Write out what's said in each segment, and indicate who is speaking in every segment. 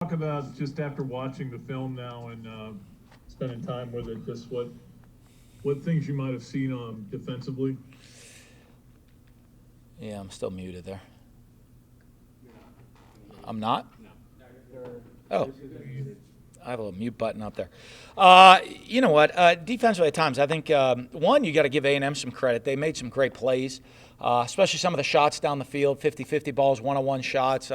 Speaker 1: Talk about just after watching the film now and spending time with it, just what things you might have seen defensively.
Speaker 2: Yeah, I'm still muted there. I'm not? Oh, I have a mute button up there. You know what? Defensively at times, I think, one, you got to give A&M some credit. They made some great plays, especially some of the shots down the field, 50-50 balls, one-on-one shots.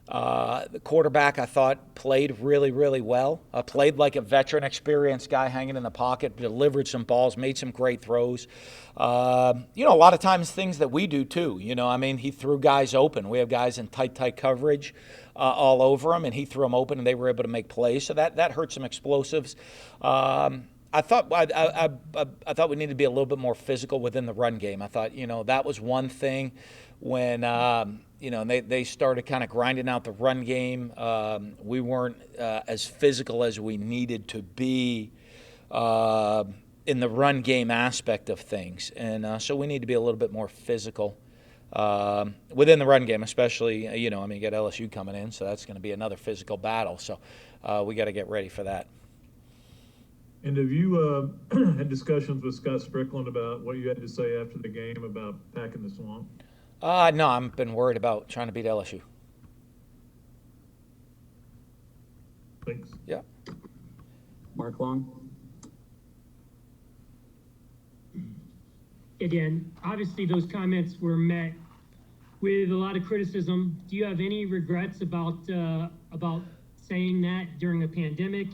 Speaker 2: The quarterback, I thought, played really, really well. Played like a veteran, experienced guy hanging in the pocket, delivered some balls, made some great throws. A lot of times things that we do too. He threw guys open. We have guys in tight coverage all over him, and he threw them open, and they were able to make plays. So that hurt some explosives. I thought we needed to be a little bit more physical within the run game. I thought, that was one thing when they started kind of grinding out the run game. We weren't as physical as we needed to be in the run game aspect of things, and so we need to be a little bit more physical within the run game, especially. You got LSU coming in, so that's going to be another physical battle. So we got to get ready for that.
Speaker 1: And have you had discussions with Scott Strickland about what you had to say after the game about packing the swamp?
Speaker 2: No, I've been worried about trying to beat LSU.
Speaker 1: Thanks.
Speaker 2: Yeah.
Speaker 3: Mark Long.
Speaker 4: Again, obviously those comments were met with a lot of criticism. Do you have any regrets about saying that during a pandemic?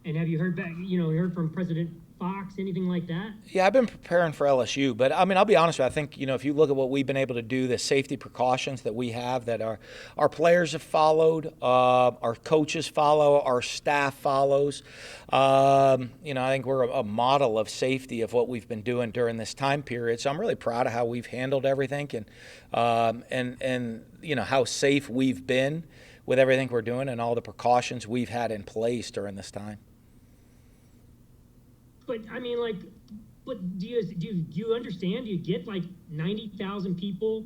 Speaker 4: And have you heard back, heard from President Fox, anything like that?
Speaker 2: Yeah, I've been preparing for LSU, but I'll be honest with you. I think, if you look at what we've been able to do, the safety precautions that we have, that our players have followed, our coaches follow, our staff follows. I think we're a model of safety of what we've been doing during this time period. So I'm really proud of how we've handled everything and how safe we've been with everything we're doing and all the precautions we've had in place during this time.
Speaker 4: But do you understand? Do you get 90,000 people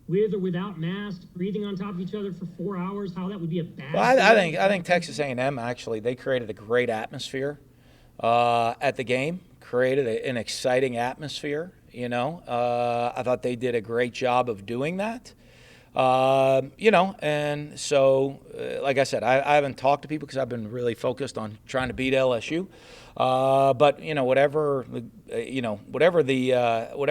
Speaker 4: with or without masks breathing on top of each other for 4 hours? How that would be a bad?
Speaker 2: Well, I think Texas A&M actually, they created a great atmosphere at the game. Created an exciting atmosphere. I thought they did a great job of doing that. And so, like I said, I haven't talked to people because I've been really focused on trying to beat LSU. But whatever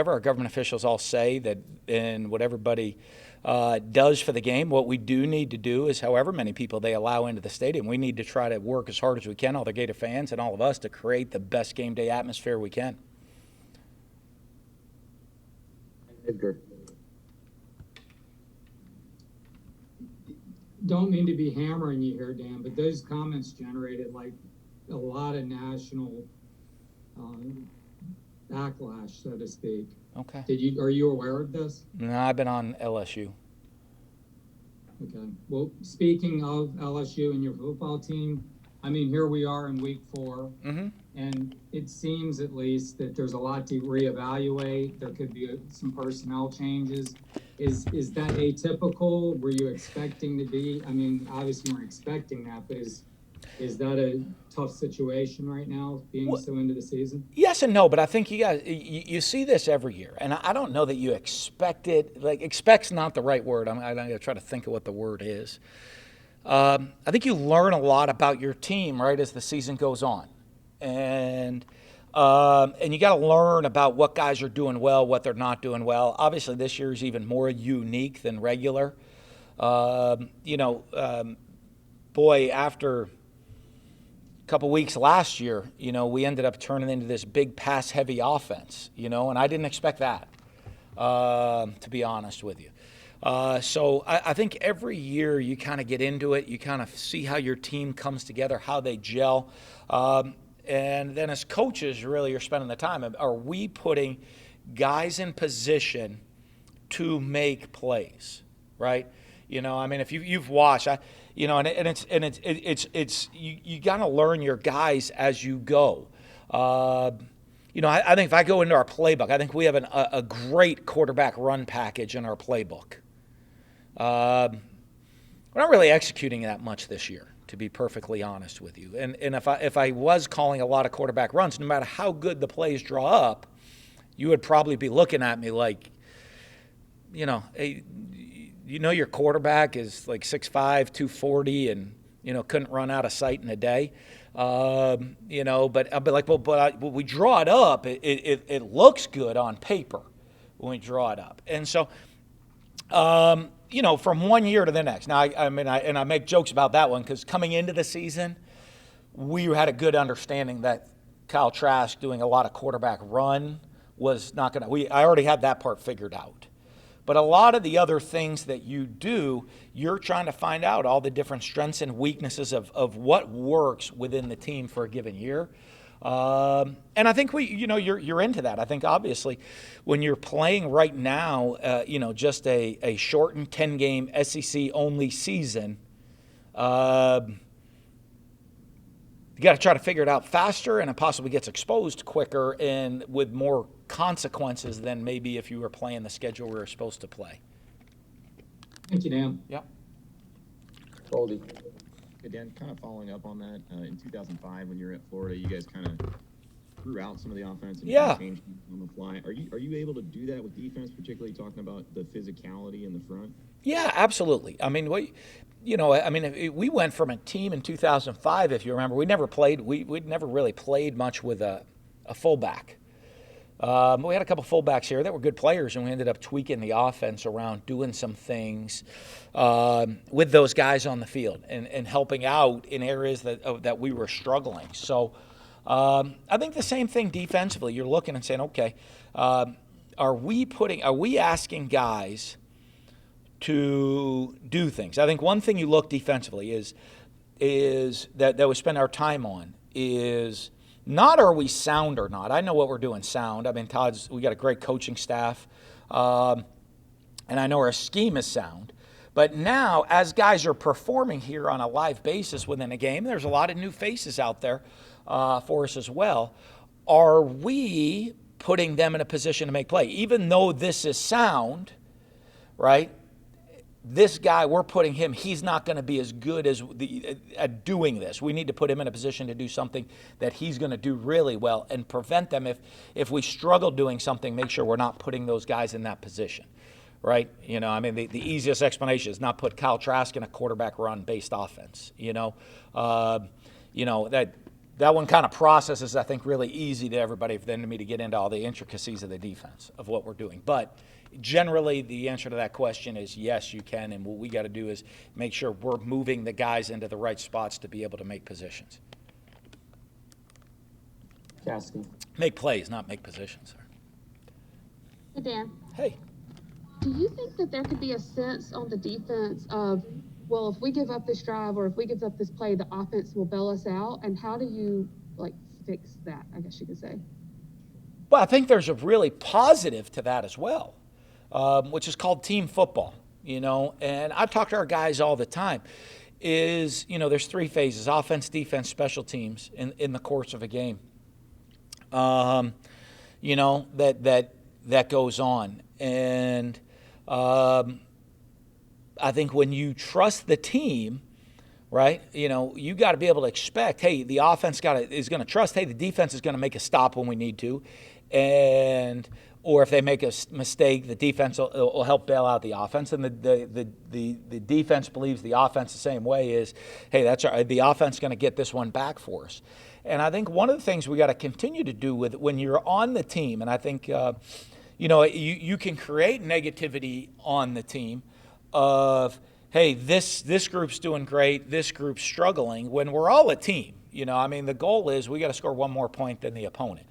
Speaker 2: our government officials all say that, and what everybody does for the game, what we do need to do is, however many people they allow into the stadium, we need to try to work as hard as we can, all the Gator fans and all of us, to create the best game day atmosphere we can.
Speaker 3: Edgar.
Speaker 5: Don't mean to be hammering you here, Dan, but those comments generated a lot of national backlash, so to speak.
Speaker 2: Okay.
Speaker 5: Are you aware of this?
Speaker 2: No, I've been on LSU.
Speaker 5: Okay. Well, speaking of LSU and your football team, here we are in week 4, and it seems at least that there's a lot to reevaluate. There could be some personnel changes. Is that atypical? Were you expecting to be? Obviously you weren't expecting that, but is that a tough situation right now, being so into the season?
Speaker 2: Yes and no, but I think you guys, you see this every year, and I don't know that you expect it. Expect's not the right word. I'm going to try to think of what the word is. I think you learn a lot about your team, right, as the season goes on. And you got to learn about what guys are doing well, what they're not doing well. Obviously, this year is even more unique than regular. After a couple weeks last year, we ended up turning into this big pass-heavy offense, and I didn't expect that, to be honest with you. So I think every year you kind of get into it. You kind of see how your team comes together, how they gel. And then as coaches, really, you're spending the time. Are we putting guys in position to make plays, right? If you've watched, you got to learn your guys as you go. I think if I go into our playbook, I think we have a great quarterback run package in our playbook. we're not really executing that much this year, to be perfectly honest with you. And if I was calling a lot of quarterback runs, no matter how good the plays draw up, you would probably be looking at me like, hey, your quarterback is like 6'5", 240, and couldn't run out of sight in a day. But I'll be like, but we draw it up. It looks good on paper when we draw it up, and so. From one year to the next. Now, I make jokes about that one because coming into the season, we had a good understanding that Kyle Trask doing a lot of quarterback run was not going to. I already had that part figured out. But a lot of the other things that you do, you're trying to find out all the different strengths and weaknesses of what works within the team for a given year. And I think you're into that. I think obviously when you're playing right now, just a shortened 10-game SEC only season, you got to try to figure it out faster, and it possibly gets exposed quicker and with more consequences than maybe if you were playing the schedule we were supposed to play.
Speaker 5: Thank you, Dan.
Speaker 2: Yep.
Speaker 3: Goldie.
Speaker 6: Hey, Dan, kind of following up on that, in 2005 when you were at Florida, you guys kind of threw out some of the offense and changed on the fly. Are you able to do that with defense, particularly talking about the physicality in the front?
Speaker 2: Yeah, absolutely. I mean, we went from a team in 2005, if you remember, we'd never really played much with a fullback. We had a couple fullbacks here that were good players, and we ended up tweaking the offense around doing some things with those guys on the field and helping out in areas that we were struggling. So I think the same thing defensively. You're looking and saying, okay, are we asking guys to do things? I think one thing you look defensively is that we spend our time on is not are we sound or not. I know what we're doing sound. I mean, we got a great coaching staff, and I know our scheme is sound. But now, as guys are performing here on a live basis within a game, there's a lot of new faces out there for us as well. Are we putting them in a position to make play? Even though this is sound, right? This guy, we're putting him, he's not going to be as good at doing this. We need to put him in a position to do something that he's going to do really well and prevent them. If we struggle doing something, make sure we're not putting those guys in that position, right? The easiest explanation is not put Kyle Trask in a quarterback run-based offense, that one kind of process is, I think, really easy to everybody than to me to get into all the intricacies of the defense of what we're doing. But generally, the answer to that question is yes, you can, and what we got to do is make sure we're moving the guys into the right spots to be able to make positions.
Speaker 3: Caskey.
Speaker 2: Make plays, not make positions.
Speaker 7: Hey, Dan.
Speaker 2: Hey.
Speaker 7: Do you think that there could be a sense on the defense of, well, if we give up this drive or if we give up this play, the offense will bail us out? And how do you, fix that, I guess you could say?
Speaker 2: Well, I think there's a really positive to that as well, which is called team football, and I talk to our guys all the time, there's three phases: offense, defense, special teams in the course of a game, that goes on. And I think when you trust the team, right, you got to be able to expect, hey, the offense is going to trust, hey, the defense is going to make a stop when we need to, or if they make a mistake, the defense will help bail out the offense, and the defense believes the offense the same way is, hey, the offense is going to get this one back for us. And I think one of the things we got to continue to do when you're on the team, and I think you can create negativity on the team of, hey, this group's doing great, this group's struggling, when we're all a team. The goal is we got to score one more point than the opponent.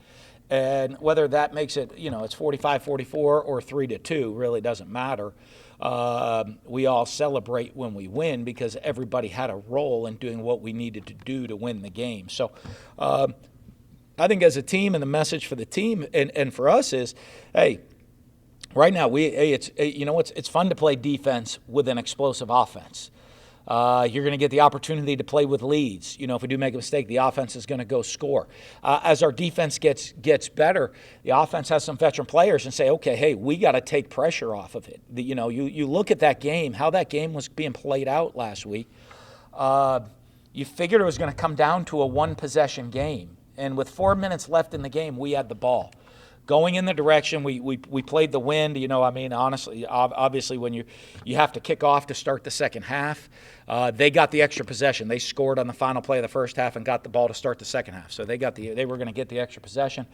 Speaker 2: And whether that makes it, it's 45-44 or 3-2 really doesn't matter. We all celebrate when we win because everybody had a role in doing what we needed to do to win the game. So I think as a team, and the message for the team and for us is, hey, right now it's fun to play defense with an explosive offense. You're going to get the opportunity to play with leads. If we do make a mistake, the offense is going to go score. As our defense gets better, the offense has some veteran players and say, okay, hey, we got to take pressure off of it. You look at that game, how that game was being played out last week. You figured it was going to come down to a one-possession game. And with 4 minutes left in the game, we had the ball. Going in the direction, we played the wind. Honestly, obviously, when you have to kick off to start the second half, they got the extra possession. They scored on the final play of the first half and got the ball to start the second half. So they were going to get the extra possession.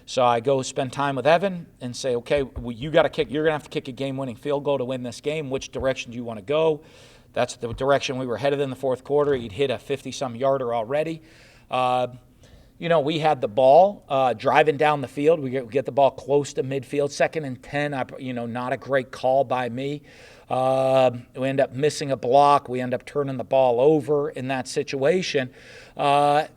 Speaker 2: So I go spend time with Evan and say, okay, you're going to have to kick a game-winning field goal to win this game. Which direction do you want to go? That's the direction we were headed in the fourth quarter. He'd hit a 50-some yarder already. We had the ball driving down the field. We get the ball close to midfield, 2nd and 10. Not a great call by me. We end up missing a block. We end up turning the ball over in that situation. And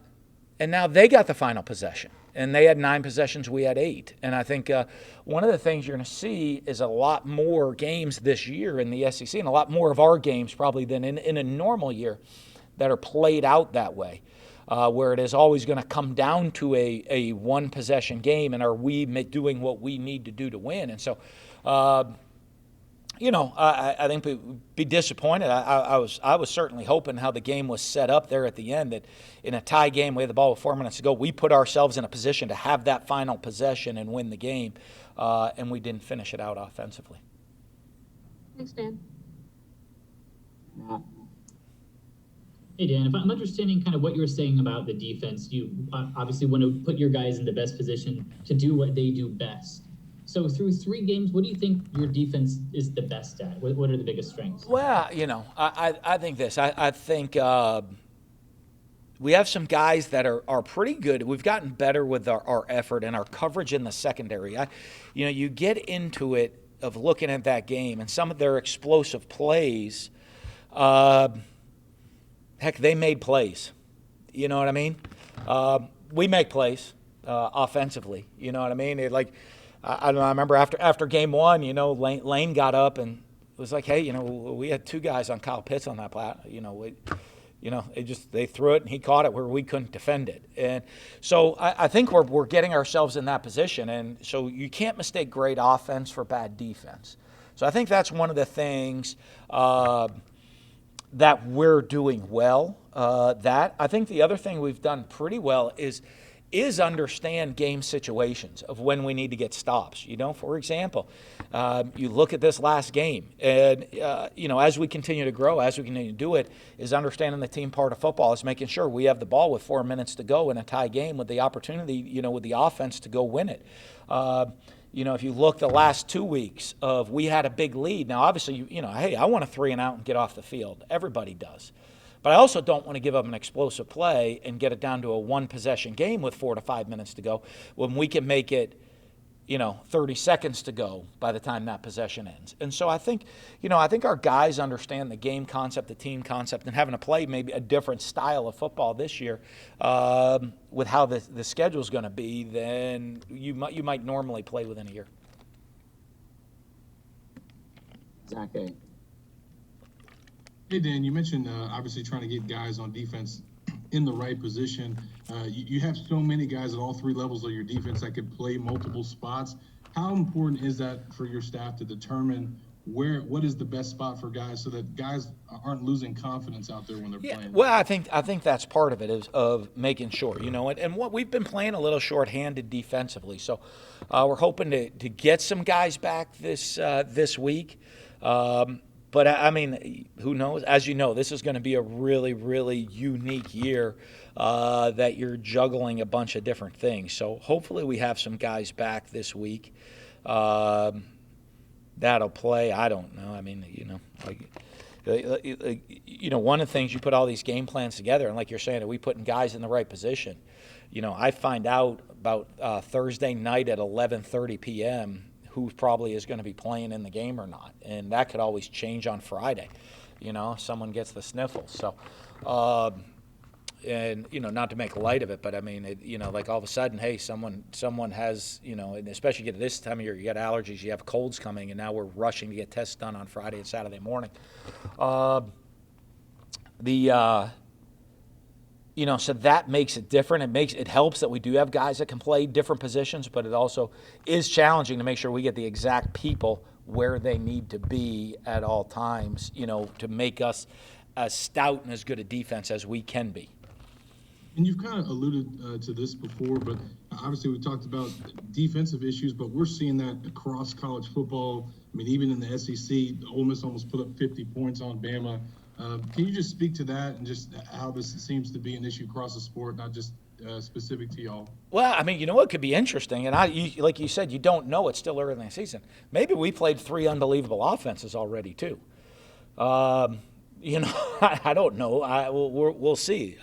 Speaker 2: now they got the final possession. And they had 9 possessions. We had 8. And I think one of the things you're going to see is a lot more games this year in the SEC, and a lot more of our games probably than in a normal year, that are played out that way. Where it is always going to come down to a one-possession game, and are we doing what we need to do to win? And so, I think we'd be disappointed. I was certainly hoping how the game was set up there at the end, that in a tie game, we had the ball with 4 minutes to go. We put ourselves in a position to have that final possession and win the game, and we didn't finish it out offensively.
Speaker 7: Thanks, Dan.
Speaker 3: Matt.
Speaker 8: Hey, Dan, if I'm understanding kind of what you're saying about the defense, you obviously want to put your guys in the best position to do what they do best. So through 3 games, what do you think your defense is the best at? What are the biggest strengths?
Speaker 2: Well, I think this. I think we have some guys that are pretty good. We've gotten better with our effort and our coverage in the secondary. You get into it of looking at that game and some of their explosive plays. Heck, they made plays. You know what I mean? We make plays offensively. You know what I mean? I remember after game 1, Lane got up and was like, hey, we had 2 guys on Kyle Pitts on that plat. They threw it and he caught it where we couldn't defend it. And so I think we're getting ourselves in that position. And so you can't mistake great offense for bad defense. So I think that's one of the things that we're doing well. I think the other thing we've done pretty well is understand game situations of when we need to get stops. For example, you look at this last game, and as we continue to grow, as we continue to do it, is understanding the team part of football is making sure we have the ball with 4 minutes to go in a tie game with the opportunity, with the offense to go win it. If you look the last 2 weeks of we had a big lead. Now, obviously, hey, I want a 3 and out and get off the field. Everybody does. But I also don't want to give up an explosive play and get it down to a one-possession game with 4 to 5 minutes to go when we can make it, 30 seconds to go by the time that possession ends. And so I think our guys understand the game concept, the team concept, and having to play maybe a different style of football this year with how the schedule is going to be than you might normally play within a year.
Speaker 3: Zach A.
Speaker 9: Hey, Dan, you mentioned obviously trying to get guys on defense in the right position. You have so many guys at all 3 levels of your defense that could play multiple spots. How important is that for your staff to determine what is the best spot for guys so that guys aren't losing confidence out there when they're playing?
Speaker 2: Well, I think that's part of it is of making sure, and what we've been playing a little shorthanded defensively. So we're hoping to get some guys back this week. But, who knows? As you know, this is going to be a really, really unique year that you're juggling a bunch of different things. So hopefully we have some guys back this week that'll play. I don't know. One of the things, you put all these game plans together, and like you're saying, are we putting guys in the right position? I find out about Thursday night at 11:30 p.m., who probably is going to be playing in the game or not. And that could always change on Friday, if someone gets the sniffles. So, not to make light of it, but like all of a sudden, hey, someone has, and especially at this time of year, you got allergies, you have colds coming, and now we're rushing to get tests done on Friday and Saturday morning. So that makes it different. It helps that we do have guys that can play different positions, but it also is challenging to make sure we get the exact people where they need to be at all times, to make us as stout and as good a defense as we can be.
Speaker 9: And you've kind of alluded to this before, but obviously we talked about defensive issues, but we're seeing that across college football. I mean, even in the SEC, Ole Miss almost put up 50 points on Bama. Can you just speak to that and just how this seems to be an issue across the sport, not just specific to y'all?
Speaker 2: Well, I mean, what could be interesting, and like you said, you don't know. It's still early in the season. Maybe we played 3 unbelievable offenses already too. I don't know. We'll see.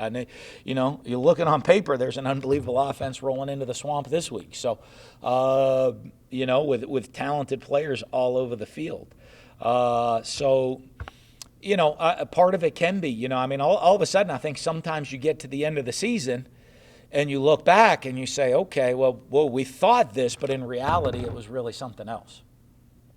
Speaker 2: You're looking on paper. There's an unbelievable offense rolling into the swamp this week. So, with talented players all over the field. A part of it can be. All of a sudden, I think sometimes you get to the end of the season, and you look back and you say, okay, well, we thought this, but in reality, it was really something else.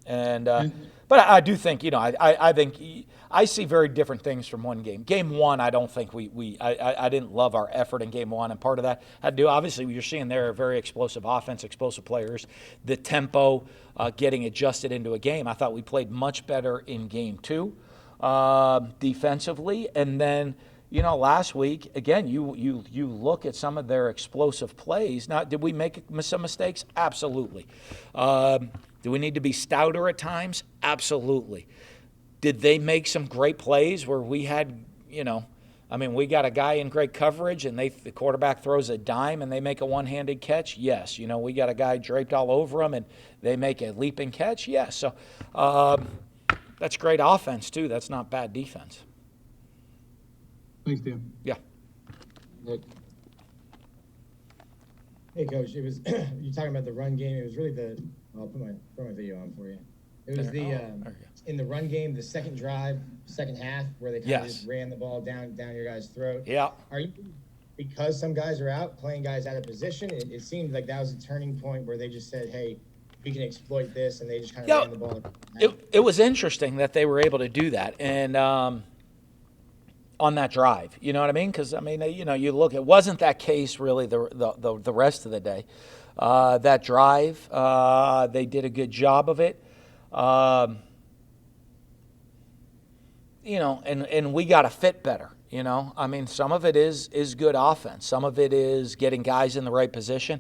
Speaker 2: But I do think, I think I see very different things from one game. Game one, I don't think I didn't love our effort in game one, and part of that had to do, obviously, you're seeing there a very explosive offense, explosive players, the tempo getting adjusted into a game. I thought we played much better in game two defensively, and then last week, again, you look at some of their explosive plays. Now, did we make some mistakes? Absolutely. Do we need to be stouter at times? Absolutely. Did they make some great plays where we had, we got a guy in great coverage and the quarterback throws a dime and they make a one-handed catch? Yes. We got a guy draped all over them and they make a leaping catch? Yes. So that's great offense, too. That's not bad defense.
Speaker 9: Thanks, Dan.
Speaker 2: Yeah.
Speaker 3: Nick.
Speaker 10: Hey, Coach. It was you talking about the run game. It was really I'll put my video on for you. It was in the run game, the second drive, second half, where they kind of just ran the ball down your guys' throat.
Speaker 2: Yeah.
Speaker 10: Are you, because some guys are out, playing guys out of position, it seemed like that was a turning point where they just said, hey, we can exploit this, and they just kind of ran the ball.
Speaker 2: It was interesting that they were able to do that, and on that drive, you know what I mean? Because you look, it wasn't that case really the rest of the day. That drive, they did a good job of it. And we got to fit better. Some of it is good offense. Some of it is getting guys in the right position.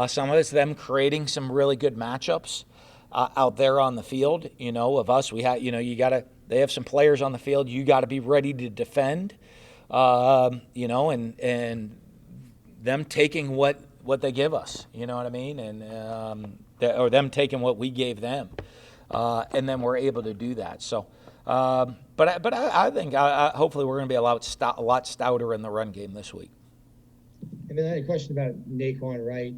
Speaker 2: Some of it's them creating some really good matchups out there on the field. Of us, we have. They have some players on the field. You got to be ready to defend. And them taking what they give us. You know what I mean? And or them taking what we gave them. And then we're able to do that. So, but I think hopefully we're going to be a lot stouter in the run game this week.
Speaker 10: And then I had a question about Naquan Wright.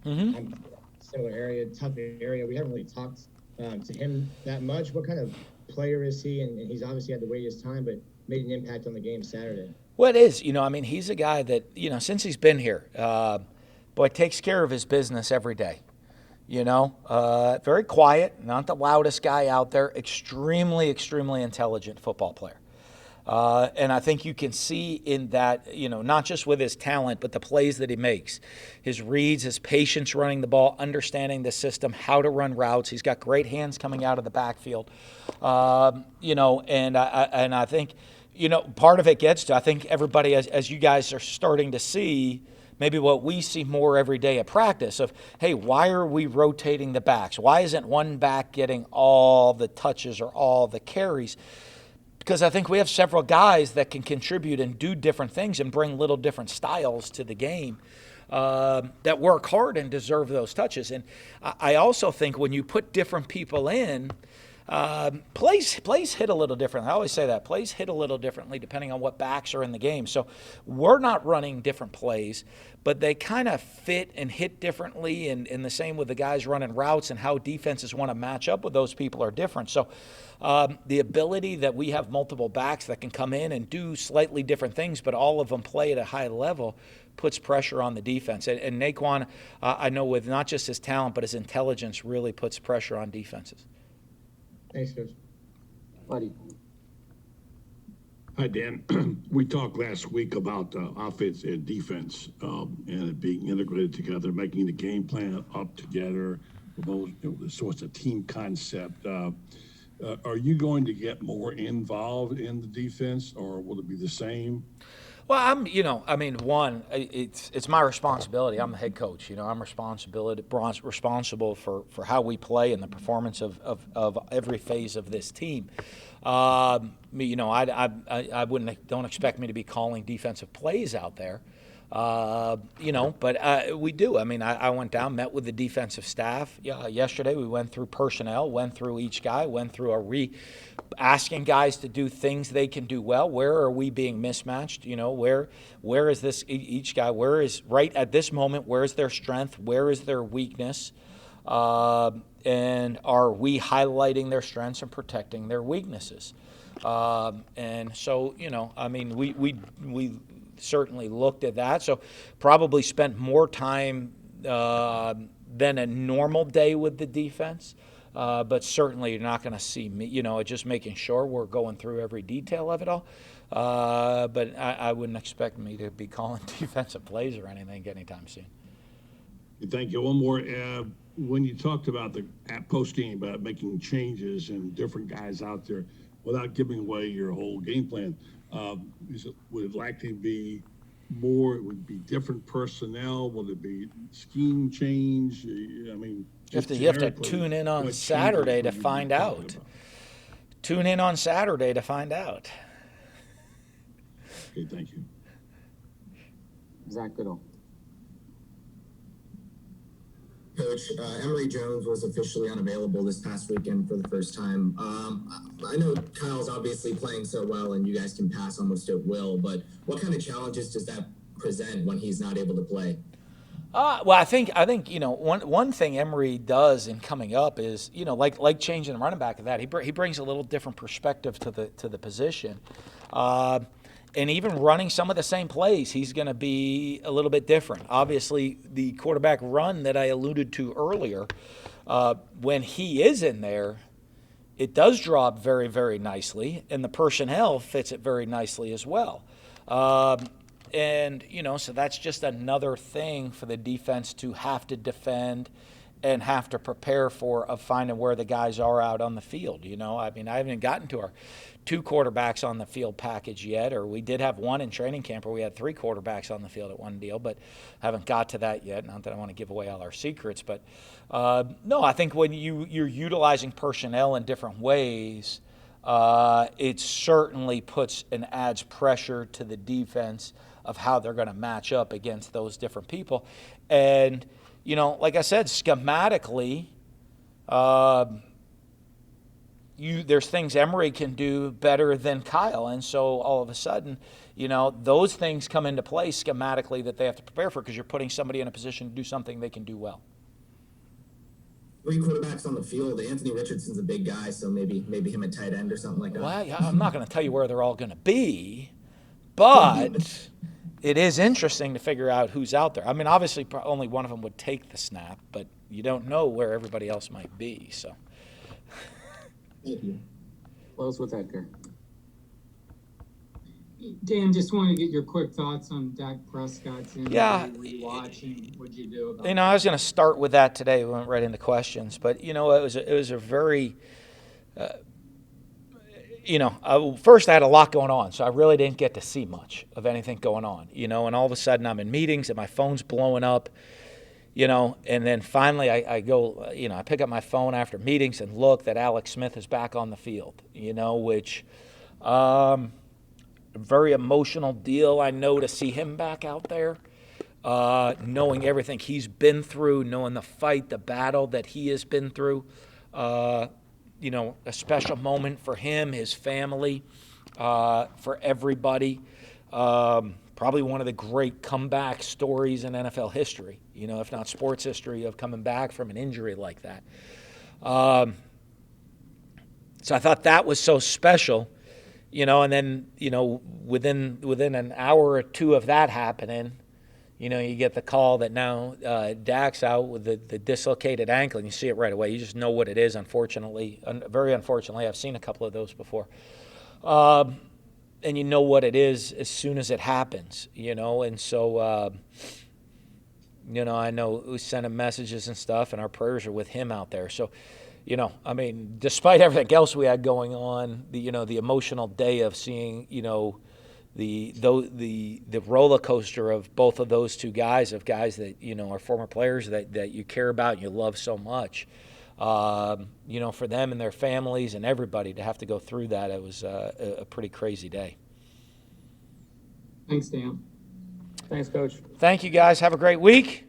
Speaker 10: I'm similar area, tough area. We haven't really talked to him that much. What kind of player is he? And he's obviously had to wait his time, but made an impact on the game Saturday.
Speaker 2: Well, it is. He's a guy that, since he's been here, takes care of his business every day. Very quiet, not the loudest guy out there, extremely, extremely intelligent football player. And I think you can see in that, not just with his talent, but the plays that he makes, his reads, his patience running the ball, understanding the system, how to run routes. He's got great hands coming out of the backfield. And I think, part of it gets to, I think everybody, as you guys are starting to see, maybe what we see more every day at practice of, hey, why are we rotating the backs? Why isn't one back getting all the touches or all the carries? Because I think we have several guys that can contribute and do different things and bring little different styles to the game that work hard and deserve those touches. And I also think when you put different people in, plays hit a little differently. I always say that. Plays hit a little differently depending on what backs are in the game. So we're not running different plays, but they kind of fit and hit differently, and the same with the guys running routes and how defenses want to match up with those people are different. So the ability that we have multiple backs that can come in and do slightly different things, but all of them play at a high level, puts pressure on the defense. And Naquan, I know with not just his talent, but his intelligence really puts pressure on defenses.
Speaker 10: Thanks, Coach.
Speaker 3: Buddy.
Speaker 11: Hi, Dan. We talked last week about offense and defense and it being integrated together, making the game plan up together, both so it's a team concept. Are you going to get more involved in the defense, or will it be the same?
Speaker 2: Well, it's my responsibility. I'm the head coach. I'm responsible for how we play and the performance of every phase of this team. I don't expect me to be calling defensive plays out there. But we do. I went down, met with the defensive staff yesterday. We went through personnel, went through each guy, went through asking guys to do things they can do well. Where are we being mismatched? Where is this each guy? Where is right at this moment? Where is their strength? Where is their weakness? And are we highlighting their strengths and protecting their weaknesses? And so, we certainly looked at that. So probably spent more time than a normal day with the defense. But certainly you're not going to see me, just making sure we're going through every detail of it all. But I wouldn't expect me to be calling defensive plays or anything anytime soon.
Speaker 11: Thank you. One more. When you talked about the post-game, about making changes and different guys out there, without giving away your whole game plan, would it likely be more? Would it be different personnel? Would it be scheme change?
Speaker 2: You have to tune in on Saturday to find out. Tune in on Saturday to find out.
Speaker 11: Okay, thank you.
Speaker 3: Zach Goodall.
Speaker 12: Coach, Emory Jones was officially unavailable this past weekend for the first time. I know Kyle's obviously playing so well and you guys can pass almost at will, but what kind of challenges does that present when he's not able to play?
Speaker 2: Well, I think one thing Emory does in coming up is like changing the running back of that. He brings a little different perspective to the position, and even running some of the same plays, he's going to be a little bit different. Obviously, the quarterback run that I alluded to earlier, when he is in there, it does draw up very, very nicely, and the personnel fits it very nicely as well. And, so that's just another thing for the defense to have to defend and have to prepare for, of finding where the guys are out on the field. I haven't gotten to our 2 quarterbacks on the field package yet, or we did have one in training camp where we had 3 quarterbacks on the field at one deal, but haven't got to that yet. Not that I want to give away all our secrets, but no, I think when you're utilizing personnel in different ways, it certainly puts and adds pressure to the defense of how they're going to match up against those different people. And, like I said, schematically, there's things Emory can do better than Kyle. And so all of a sudden, those things come into play schematically that they have to prepare for, because you're putting somebody in a position to do something they can do well.
Speaker 12: 3 quarterbacks on the field. Anthony Richardson's a big guy, so maybe him at tight end or something like that.
Speaker 2: Well, I'm not going to tell you where they're all going to be, but it is interesting to figure out who's out there. Obviously, only one of them would take the snap, but you don't know where everybody else might be. So,
Speaker 12: Thank you.
Speaker 3: Close with Edgar.
Speaker 5: Dan, just want to get your quick thoughts on Dak Prescott's injury.
Speaker 2: Yeah.
Speaker 5: Were you watching? What'd you do about
Speaker 2: I was going to start with that today. We went right into questions, but it was a very, first I had a lot going on, so I really didn't get to see much of anything going on. And all of a sudden I'm in meetings and my phone's blowing up. And then finally I go, I pick up my phone after meetings and look that Alex Smith is back on the field. Which. Very emotional deal, I know, to see him back out there, knowing everything he's been through, knowing the fight, the battle that he has been through. A special moment for him, his family, for everybody. Probably one of the great comeback stories in NFL history, if not sports history, of coming back from an injury like that. So I thought that was so special. And then, within an hour or two of that happening, you get the call that now Dak's out with the dislocated ankle, and you see it right away. You just know what it is, unfortunately. Very unfortunately, I've seen a couple of those before. and you know what it is as soon as it happens, and so, I know we sent him messages and stuff, and our prayers are with him out there. So, I mean, despite everything else we had going on, the emotional day of seeing, the roller coaster of both of those two guys, that, are former players that you care about and you love so much, for them and their families and everybody to have to go through that, it was a pretty crazy day.
Speaker 5: Thanks, Dan.
Speaker 3: Thanks, Coach.
Speaker 2: Thank you, guys. Have a great week.